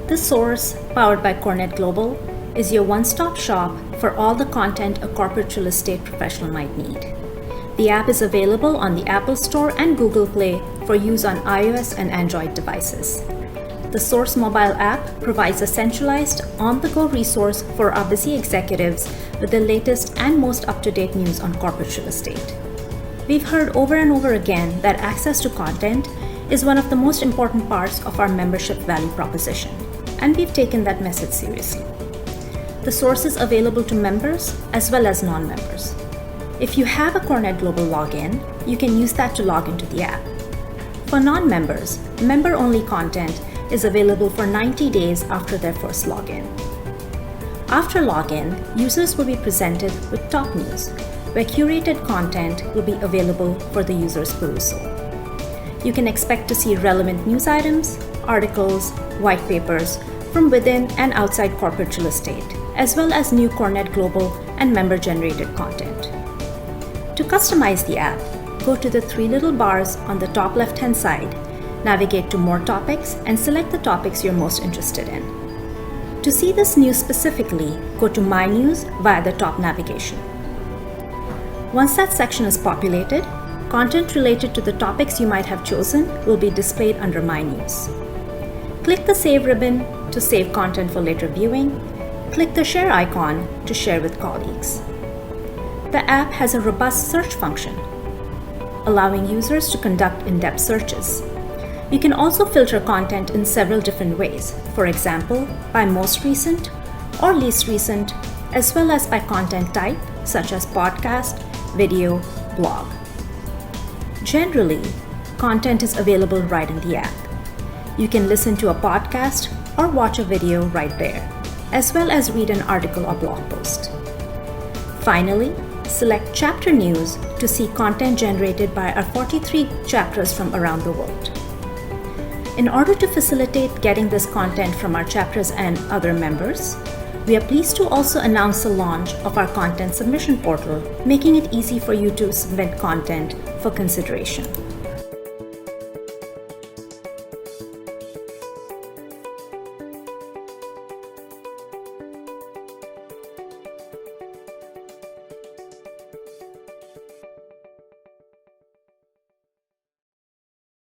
The Source, powered by CoreNet Global, is your one-stop shop for all the content a corporate real estate professional might need. The app is available on the Apple Store and Google Play for use on iOS and Android devices. The Source mobile app provides a centralized, on-the-go resource for our busy executives with the latest and most up-to-date news on corporate real estate. We've heard over and over again that access to content is one of the most important parts of our membership value proposition, and we've taken that message seriously. The Source is available to members as well as non-members. If you have a CoreNet Global login, you can use that to log into the app. For non-members, member-only content is available for 90 days after their first login. After login, users will be presented with top news, where curated content will be available for the user's perusal. You can expect to see relevant news items, articles, white papers from within and outside corporate real estate, as well as new CoreNet Global and member-generated content. To customize the app, go to the three little bars on the top left-hand side, navigate to More Topics, and select the topics you're most interested in. To see this news specifically, go to My News via the top navigation. Once that section is populated, content related to the topics you might have chosen will be displayed under My News. Click the Save ribbon to save content for later viewing. Click the Share icon to share with colleagues. The app has a robust search function, allowing users to conduct in-depth searches. You can also filter content in several different ways, for example, by most recent or least recent, as well as by content type, such as podcast, video, blog. Generally, content is available right in the app. You can listen to a podcast or watch a video right there, as well as read an article or blog post. Finally, select Chapter News to see content generated by our 43 chapters from around the world. In order to facilitate getting this content from our chapters and other members, we are pleased to also announce the launch of our content submission portal, making it easy for you to submit content for consideration.